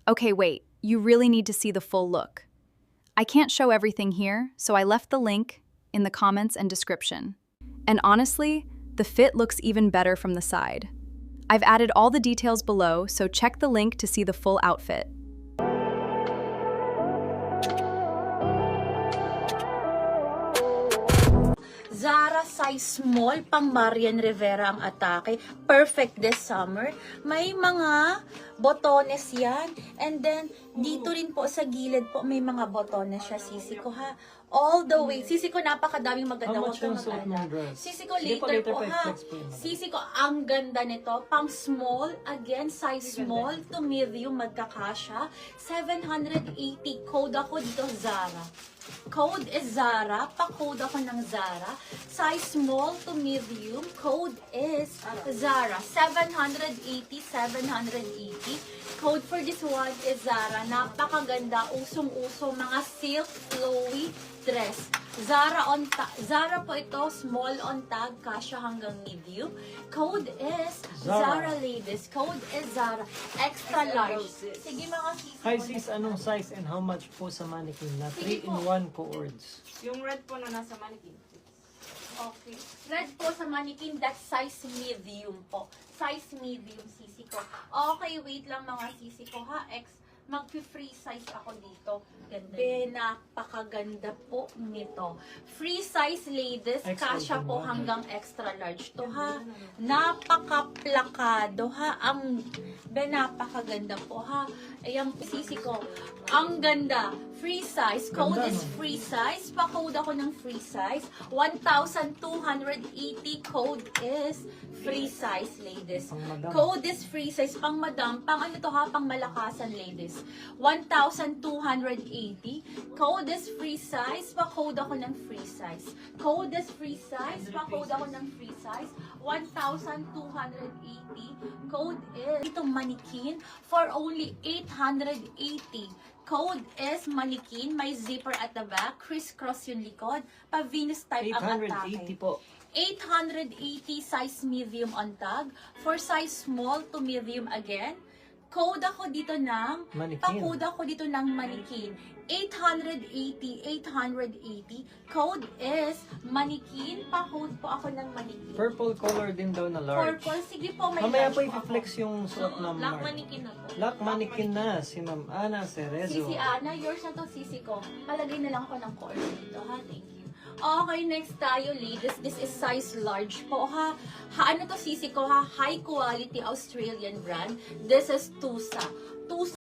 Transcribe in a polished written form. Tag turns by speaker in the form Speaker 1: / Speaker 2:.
Speaker 1: Okay, wait, you really need to see the full look. I can't show everything here, so I left the link in the comments and description. And honestly, the fit looks even better from the side. I've added all the details below, so check the link to see the full outfit.
Speaker 2: Zara size small, pang Marian Rivera ang atake. Perfect this summer. May mga botones yan. And then, dito rin po sa gilid po, may mga botones siya. Sisi ko ha. All the way. Sisi ko napakadaming maganda.
Speaker 3: How much yung suot mong dress?
Speaker 2: Sisi ko
Speaker 3: Sige
Speaker 2: later po
Speaker 3: pa,
Speaker 2: ha.
Speaker 3: i-flex po yun.
Speaker 2: Sisi ko, ang ganda nito. Pang small, again, size small to medium, magkakasya. 780. Code ako dito, Zara. Code is Zara. Pa-code ako ng Zara. Size small to medium. Code is Zara. 780, 780. Code for this one is Zara. Napakaganda. Usong-uso. Mga silk, flowy dress. Zara po ito. Small on tag. Kasya hanggang medium. Code is Zara ladies. Code is Zara. Extra large. Sige mga sis.
Speaker 3: Hi sis, anong size and how much po sa mannequin na
Speaker 2: Sige
Speaker 3: 3-in-1 cords?
Speaker 4: Yung red po na nasa mannequin.
Speaker 2: Okay. Red po sa mannequin, that's size medium po. Size medium, sisi ko. Okay, wait lang mga sisi ko ha. Mag-free size ako dito. Napakaganda po nito. Free size ladies, kasya po hanggang extra large to ha. Napaka-plakado ha. Napakaganda po ha. Ayan, sisi ko. Ang ganda. Free size. Code is free size. Pa-code ako ng free size. 1,280. Code is free size, ladies. Code is free size. Pang madam. Pang ano to ha? Pang malakasan, ladies. 1,280. Code is free size. Pa-code ako ng free size. Code is free size. Pa-code ako ng free size. 1,280. Code is itong mannequin for only 880. Code is mannequin, may zipper at the back, crisscross yung likod, pa-Venus type ang atake.
Speaker 3: 880 po.
Speaker 2: 880 size medium on tag. For size small to medium again, code ako dito ng,
Speaker 3: Mannequin.
Speaker 2: pa-code ako dito ng mannequin. 880, 880. Code is mannequin, pa-code po ako ng mannequin.
Speaker 3: Purple color din daw na large.
Speaker 2: Purple, sige po, may
Speaker 3: Mamaya
Speaker 2: large
Speaker 3: po i-flex yung suot ng
Speaker 4: Black
Speaker 3: Mark.
Speaker 4: mannequin na po.
Speaker 3: Black mannequin na si Ma'am Ana Cerezo.
Speaker 2: Sisi Ana, yours na to, sisi ko. Palagay na lang ko ng cord dito, ha? Thank you. Okay, next tayo, ladies. This is size large po, ha? Ano to, sisi ko, ha? High quality Australian brand. This is Tusa. Tusa